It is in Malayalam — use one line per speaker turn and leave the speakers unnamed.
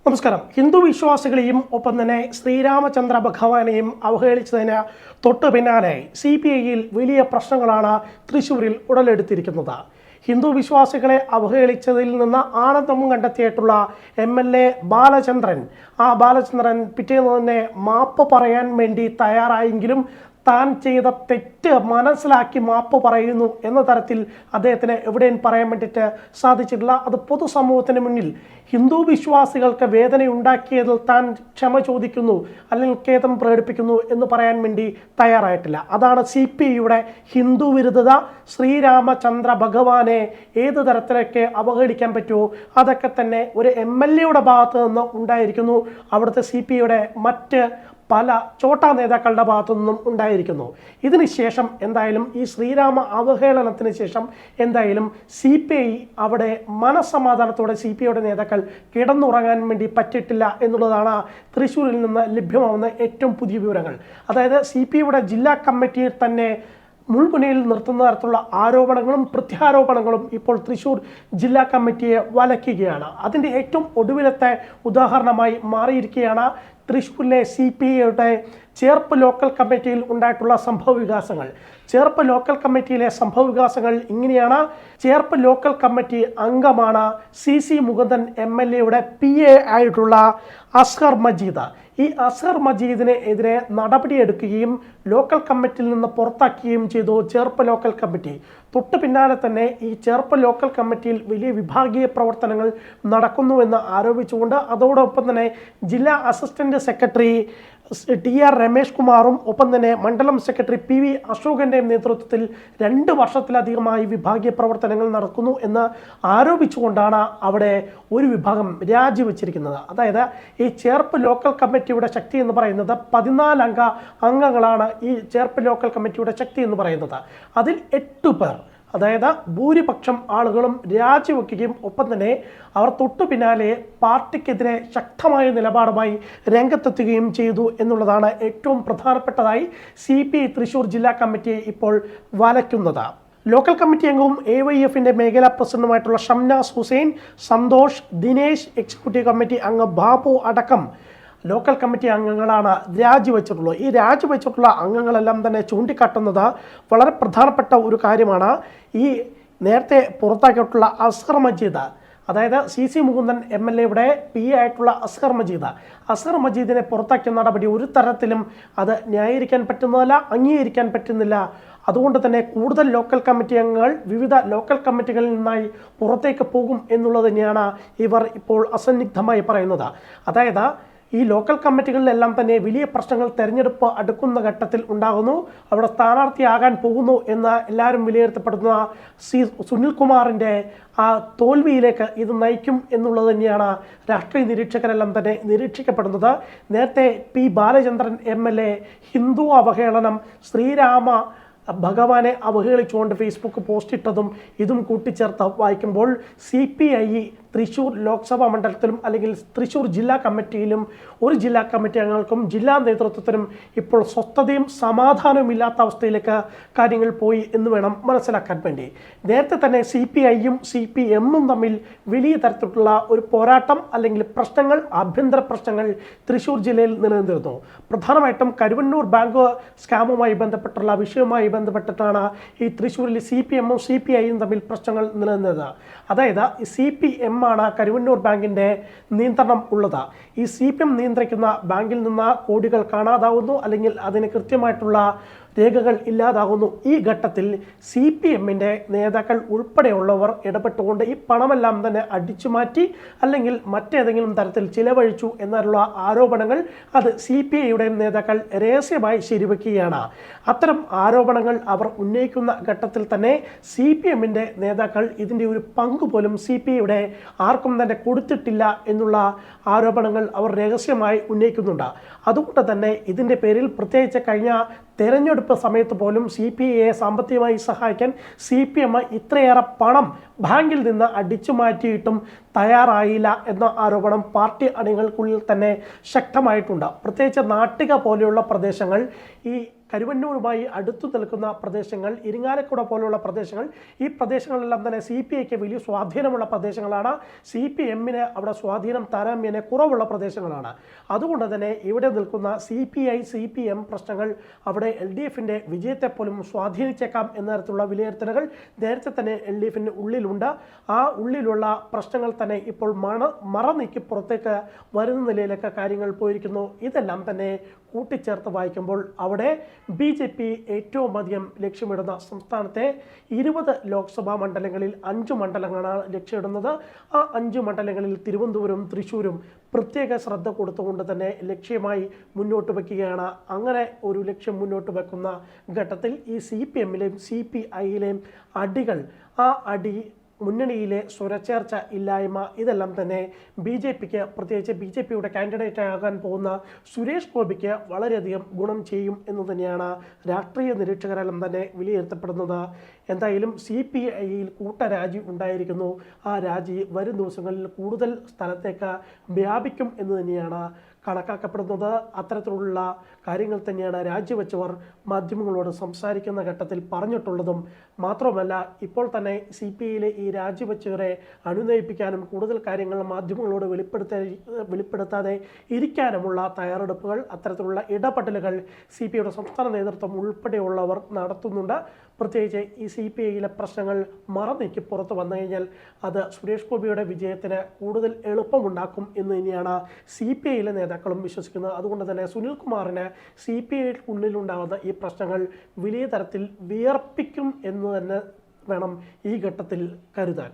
നമസ്കാരം. ഹിന്ദു വിശ്വാസികളെയും ഒപ്പം തന്നെ ശ്രീരാമചന്ദ്ര ഭഗവാനെയും അവഹേളിച്ചതിന് തൊട്ടു പിന്നാലെ CPIയിൽ വലിയ പ്രശ്നങ്ങളാണ് തൃശ്ശൂരിൽ ഉടലെടുത്തിരിക്കുന്നത്. ഹിന്ദു വിശ്വാസികളെ അവഹേളിച്ചതിൽ നിന്ന് ആനന്ദം കണ്ടെത്തിയിട്ടുള്ള MLA ബാലചന്ദ്രൻ, ബാലചന്ദ്രൻ പിറ്റേന്ന് തന്നെ മാപ്പ് പറയാൻ വേണ്ടി തയ്യാറായെങ്കിലും താൻ ചെയ്ത തെറ്റ് മനസ്സിലാക്കി മാപ്പ് പറയുന്നു എന്ന തരത്തിൽ അദ്ദേഹത്തിന് എവിടെയും പറയാൻ വേണ്ടിയിട്ട് സാധിച്ചിട്ടില്ല. അത് പൊതുസമൂഹത്തിന് മുന്നിൽ ഹിന്ദു വിശ്വാസികൾക്ക് വേദനയുണ്ടാക്കിയതിൽ താൻ ക്ഷമ ചോദിക്കുന്നു അല്ലെങ്കിൽ ഖേദം പ്രകടിപ്പിക്കുന്നു എന്ന് പറയാൻ വേണ്ടി തയ്യാറായിട്ടില്ല. അതാണ് CPIയുടെ ഹിന്ദു വിരുദ്ധത. ശ്രീരാമചന്ദ്ര ഭഗവാനെ ഏത് തരത്തിലൊക്കെ അവഹേളിക്കാൻ പറ്റുമോ അതൊക്കെ തന്നെ ഒരു MLAയുടെ ഭാഗത്ത് നിന്ന് ഉണ്ടായിരിക്കുന്നു. അവിടുത്തെ CPIയുടെ മറ്റ് പല ചോട്ടാ നേതാക്കളുടെ ഭാഗത്തു നിന്നും ഉണ്ടായിരിക്കുന്നു. ഇതിന് ശേഷം എന്തായാലും ഈ ശ്രീരാമ അവഹേളനത്തിന് ശേഷം എന്തായാലും CPI അവിടെ മനസ്സമാധാനത്തോടെ CPIയുടെ നേതാക്കൾ കിടന്നുറങ്ങാൻ വേണ്ടി പറ്റിയിട്ടില്ല എന്നുള്ളതാണ് തൃശ്ശൂരിൽ നിന്ന് ലഭ്യമാവുന്ന ഏറ്റവും പുതിയ വിവരങ്ങൾ. അതായത് CPIയുടെ ജില്ലാ കമ്മിറ്റിയിൽ തന്നെ മുൾമുനയിൽ നിർത്തുന്ന തരത്തിലുള്ള ആരോപണങ്ങളും പ്രത്യാരോപണങ്ങളും ഇപ്പോൾ തൃശ്ശൂർ ജില്ലാ കമ്മിറ്റിയെ വലയ്ക്കുകയാണ്. അതിൻ്റെ ഏറ്റവും ഒടുവിലത്തെ ഉദാഹരണമായി മാറിയിരിക്കുകയാണ് തൃശ്ശൂരിലെ CPIയുടെ ചേർപ്പ് ലോക്കൽ കമ്മിറ്റിയിൽ ഉണ്ടായിട്ടുള്ള സംഭവവികാസങ്ങൾ. ചേർപ്പ് ലോക്കൽ കമ്മിറ്റിയിലെ സംഭവവികാസങ്ങൾ ഇങ്ങനെയാണ്. ചേർപ്പ് ലോക്കൽ കമ്മിറ്റി അംഗമാണ് CC മുകുന്ദൻ MLAയുടെ PA ആയിട്ടുള്ള അസ്ഹർ മജീദ്. ഈ അസ്ഹർ മജീദിനെ എതിരെ നടപടിയെടുക്കുകയും ലോക്കൽ കമ്മിറ്റിയിൽ നിന്ന് പുറത്താക്കുകയും ചെയ്തു ചേർപ്പ് ലോക്കൽ കമ്മിറ്റി. തൊട്ടു പിന്നാലെ തന്നെ ഈ ചേർപ്പ് ലോക്കൽ കമ്മിറ്റിയിൽ വലിയ വിഭാഗീയ പ്രവർത്തനങ്ങൾ നടക്കുന്നുവെന്ന് ആരോപിച്ചുകൊണ്ട് അതോടൊപ്പം തന്നെ ജില്ലാ അസിസ്റ്റന്റ് സെക്രട്ടറി TR രമേഷ് കുമാറും ഒപ്പം തന്നെ മണ്ഡലം സെക്രട്ടറി PV അശോകൻ്റെയും നേതൃത്വത്തിൽ 2 വർഷത്തിലധികമായി വിഭാഗീയ പ്രവർത്തനങ്ങൾ നടക്കുന്നു എന്ന് ആരോപിച്ചുകൊണ്ടാണ് അവിടെ ഒരു വിഭാഗം രാജിവെച്ചിരിക്കുന്നത്. അതായത് ഈ ചേർപ്പ് ലോക്കൽ കമ്മിറ്റിയുടെ ശക്തി എന്ന് പറയുന്നത് 14 അംഗങ്ങളാണ് ഈ ചേർപ്പ് ലോക്കൽ കമ്മിറ്റിയുടെ ശക്തി എന്ന് പറയുന്നത്. അതിൽ 8 പേർ, അതായത് ഭൂരിപക്ഷം ആളുകളും രാജിവെക്കുകയും ഒപ്പം തന്നെ അവർ തൊട്ടു പിന്നാലെ പാർട്ടിക്കെതിരെ ശക്തമായ നിലപാടുമായി രംഗത്തെത്തുകയും ചെയ്തു എന്നുള്ളതാണ് ഏറ്റവും പ്രധാനപ്പെട്ടതായി CPI തൃശ്ശൂർ ജില്ലാ കമ്മിറ്റിയെ ഇപ്പോൾ വലയ്ക്കുന്നത്. ലോക്കൽ കമ്മിറ്റി അംഗവും AYFൻ്റെ മേഖലാ പ്രസിഡന്റുമായിട്ടുള്ള ഷംനാസ് ഹുസൈൻ, സന്തോഷ്, ദിനേശ്, എക്സിക്യൂട്ടീവ് കമ്മിറ്റി അംഗം ബാബു അടക്കം ലോക്കൽ കമ്മിറ്റി അംഗങ്ങളാണ് രാജിവെച്ചിട്ടുള്ളത്. ഈ രാജിവെച്ചിട്ടുള്ള അംഗങ്ങളെല്ലാം തന്നെ ചൂണ്ടിക്കാട്ടുന്നത് വളരെ പ്രധാനപ്പെട്ട ഒരു കാര്യമാണ്. ഈ നേരത്തെ പുറത്താക്കിയിട്ടുള്ള അസ്ഹർ മജീദ്, അതായത് CC മുകുന്ദൻ MLAയുടെ PA ആയിട്ടുള്ള അസ്ഹർ മജീദിനെ പുറത്താക്കിയ നടപടി ഒരു തരത്തിലും അത് ന്യായീകരിക്കാൻ പറ്റുന്നതല്ല, അംഗീകരിക്കാൻ പറ്റുന്നില്ല. അതുകൊണ്ട് തന്നെ കൂടുതൽ ലോക്കൽ കമ്മിറ്റി അംഗങ്ങൾ വിവിധ ലോക്കൽ കമ്മിറ്റികളിൽ നിന്നായി പുറത്തേക്ക് പോകും എന്നുള്ളത് തന്നെയാണ് ഇവർ ഇപ്പോൾ അസന്നിഗ്ധമായി പറയുന്നത്. അതായത് ഈ ലോക്കൽ കമ്മിറ്റികളിലെല്ലാം തന്നെ വലിയ പ്രശ്നങ്ങൾ തെരഞ്ഞെടുപ്പ് അടുക്കുന്ന ഘട്ടത്തിൽ ഉണ്ടാകുന്നു. അവിടെ സ്ഥാനാർത്ഥിയാകാൻ പോകുന്നു എന്ന് എല്ലാവരും വിലയിരുത്തപ്പെടുന്ന സുനിൽകുമാറിൻ്റെ തോൽവിയിലേക്ക് ഇത് നയിക്കും എന്നുള്ളത് തന്നെയാണ് രാഷ്ട്രീയ നിരീക്ഷകരെല്ലാം തന്നെ നിരീക്ഷിക്കപ്പെടുന്നത്. നേരത്തെ ബാലചന്ദ്രൻ MLA ഹിന്ദു അവഹേളനം, ശ്രീരാമ ഭഗവാനെ അവഹേളിച്ചുകൊണ്ട് ഫേസ്ബുക്ക് പോസ്റ്റ് ഇട്ടതും ഇതും കൂട്ടിച്ചേർത്ത് വായിക്കുമ്പോൾ CPI തൃശ്ശൂർ ലോക്സഭാ മണ്ഡലത്തിലും അല്ലെങ്കിൽ തൃശ്ശൂർ ജില്ലാ കമ്മിറ്റിയിലും ഒരു ജില്ലാ കമ്മിറ്റി അംഗങ്ങൾക്കും ജില്ലാ നേതൃത്വത്തിനും ഇപ്പോൾ സ്വസ്ഥതയും സമാധാനവും ഇല്ലാത്ത അവസ്ഥയിലേക്ക് കാര്യങ്ങൾ പോയി എന്ന് വേണം മനസ്സിലാക്കാൻ വേണ്ടി. നേരത്തെ തന്നെ CPIയും CPMും തമ്മിൽ വലിയ തരത്തിലുള്ള ഒരു പോരാട്ടം അല്ലെങ്കിൽ പ്രശ്നങ്ങൾ, ആഭ്യന്തര പ്രശ്നങ്ങൾ തൃശ്ശൂർ ജില്ലയിൽ നിലനിന്നിരുന്നു. പ്രധാനമായിട്ടും കരുവന്നൂർ ബാങ്ക് സ്കാമുമായി ബന്ധപ്പെട്ടുള്ള വിഷയവുമായി ബന്ധപ്പെട്ടിട്ടാണ് ഈ തൃശ്ശൂരിൽ CPMും CPIയും തമ്മിൽ പ്രശ്നങ്ങൾ നിലനിന്നത്. അതായത് CPM ആണ് കരുവന്നൂർ ബാങ്കിൻ്റെ നിയന്ത്രണം ഉള്ളത്. ഈ CPM നിയന്ത്രിക്കുന്ന ബാങ്കിൽ നിന്ന് കോടികൾ കാണാതാവുന്നു അല്ലെങ്കിൽ അതിന് കൃത്യമായിട്ടുള്ള രേഖകൾ ഇല്ലാതാകുന്നു. ഈ ഘട്ടത്തിൽ CPMൻ്റെ നേതാക്കൾ ഉൾപ്പെടെയുള്ളവർ ഇടപെട്ടുകൊണ്ട് ഈ പണമെല്ലാം തന്നെ അടിച്ചുമാറ്റി അല്ലെങ്കിൽ മറ്റേതെങ്കിലും തരത്തിൽ ചിലവഴിച്ചു എന്നുള്ള ആരോപണങ്ങൾ അത് CPIയുടെ നേതാക്കൾ രഹസ്യമായി ശരിവെക്കുകയാണ്. അത്തരം ആരോപണങ്ങൾ അവർ ഉന്നയിക്കുന്ന ഘട്ടത്തിൽ തന്നെ CPMൻ്റെ നേതാക്കൾ ഇതിൻ്റെ ഒരു പങ്ക് പോലും CPIയുടെ ആർക്കും തന്നെ കൊടുത്തിട്ടില്ല എന്നുള്ള ആരോപണങ്ങൾ അവർ രഹസ്യമായി ഉന്നയിക്കുന്നുണ്ട്. അതുകൊണ്ട് തന്നെ ഇതിൻ്റെ പേരിൽ പ്രത്യേകിച്ച് കഴിഞ്ഞ തെരഞ്ഞെടുപ്പ് സമയത്ത് പോലും CPIയെ സാമ്പത്തികമായി സഹായിക്കാൻ CPM ഇത്രയേറെ പണം ബാങ്കിൽ നിന്ന് അടിച്ചു മാറ്റിയിട്ടും തയ്യാറായില്ല എന്ന ആരോപണം പാർട്ടി അണികൾക്കുള്ളിൽ തന്നെ ശക്തമായിട്ടുണ്ട്. പ്രത്യേകിച്ച് നാട്ടിക പോലെയുള്ള പ്രദേശങ്ങൾ ഈ കരുവന്നൂരുമായി അടുത്തു നിൽക്കുന്ന പ്രദേശങ്ങൾ, ഇരിങ്ങാലക്കുട പോലുള്ള പ്രദേശങ്ങൾ, ഈ പ്രദേശങ്ങളെല്ലാം തന്നെ CPIക്ക് വലിയ സ്വാധീനമുള്ള പ്രദേശങ്ങളാണ്. CPMന് അവിടെ സ്വാധീനം താരതമ്യേന കുറവുള്ള പ്രദേശങ്ങളാണ്. അതുകൊണ്ട് തന്നെ ഇവിടെ നിൽക്കുന്ന CPI CPM പ്രശ്നങ്ങൾ അവിടെ LDFിൻ്റെ വിജയത്തെ പോലും സ്വാധീനിച്ചേക്കാം എന്ന തരത്തിലുള്ള വിലയിരുത്തലുകൾ നേരത്തെ തന്നെ LDFിൻ്റെ ഉള്ളിലുണ്ട്. ആ ഉള്ളിലുള്ള പ്രശ്നങ്ങൾ തന്നെ ഇപ്പോൾ മറനീക്കി പുറത്തേക്ക് വരുന്ന നിലയിലൊക്കെ കാര്യങ്ങൾ പോയിരിക്കുന്നു. ഇതെല്ലാം തന്നെ കൂട്ടിച്ചേർത്ത് വായിക്കുമ്പോൾ അവിടെ BJP ഏറ്റവും അധികം ലക്ഷ്യമിടുന്ന സംസ്ഥാനത്തെ 20 ലോക്സഭാ മണ്ഡലങ്ങളിൽ 5 മണ്ഡലങ്ങളാണ് ലക്ഷ്യമിടുന്നത്. ആ 5 മണ്ഡലങ്ങളിൽ തിരുവനന്തപുരവും തൃശ്ശൂരും പ്രത്യേക ശ്രദ്ധ കൊടുത്തുകൊണ്ട് തന്നെ ലക്ഷ്യമായി മുന്നോട്ട് വയ്ക്കുകയാണ്. അങ്ങനെ ഒരു ലക്ഷ്യം മുന്നോട്ട് വെക്കുന്ന ഘട്ടത്തിൽ ഈ CPMലെയും CPIയിലെയും അടികൾ, ആ അടി, മുന്നണിയിലെ സ്വരച്ചേർച്ച ഇല്ലായ്മ, ഇതെല്ലാം തന്നെ BJPക്ക്, പ്രത്യേകിച്ച് BJPയുടെ കാൻഡിഡേറ്റ് ആകാൻ പോകുന്ന സുരേഷ് ഗോപിക്ക് വളരെയധികം ഗുണം ചെയ്യും എന്ന് തന്നെയാണ് രാഷ്ട്രീയ നിരീക്ഷകരെല്ലാം തന്നെ വിലയിരുത്തപ്പെടുന്നത്. എന്തായാലും CPIയിൽ കൂട്ടരാജി ഉണ്ടായിരിക്കുന്നു. ആ രാജി വരും ദിവസങ്ങളിൽ കൂടുതൽ സ്ഥലത്തേക്ക് വ്യാപിക്കും എന്ന് തന്നെയാണ് കണക്കാക്കപ്പെടുന്നത്. അത്തരത്തിലുള്ള കാര്യങ്ങൾ തന്നെയാണ് രാജിവെച്ചവർ മാധ്യമങ്ങളോട് സംസാരിക്കുന്ന ഘട്ടത്തിൽ പറഞ്ഞിട്ടുള്ളതും. മാത്രമല്ല, ഇപ്പോൾ തന്നെ CPIയിലെ ഈ രാജിവെച്ചവരെ അനുനയിപ്പിക്കാനും കൂടുതൽ കാര്യങ്ങൾ മാധ്യമങ്ങളോട് വെളിപ്പെടുത്താതെ ഇരിക്കാനുമുള്ള തയ്യാറെടുപ്പുകൾ, അത്തരത്തിലുള്ള ഇടപെടലുകൾ CPIയുടെ സംസ്ഥാന നേതൃത്വം ഉൾപ്പെടെയുള്ളവർ നടത്തുന്നുണ്ട്. പ്രത്യേകിച്ച് ഈ CPIയിലെ പ്രശ്നങ്ങൾ മറനീക്കി പുറത്തു വന്നു കഴിഞ്ഞാൽ അത് സുരേഷ് ഗോപിയുടെ വിജയത്തിന് കൂടുതൽ എളുപ്പമുണ്ടാക്കും എന്ന് തന്നെയാണ് CPIയിലെ നേതാക്കളും വിശ്വസിക്കുന്നത്. അതുകൊണ്ട് തന്നെ സുനിൽകുമാറിന് CPIക്കുള്ളിലുണ്ടാകുന്ന ഈ പ്രശ്നങ്ങൾ വലിയ തരത്തിൽ വിയർപ്പിക്കും എന്ന് തന്നെ വേണം ഈ ഘട്ടത്തിൽ കരുതാൻ.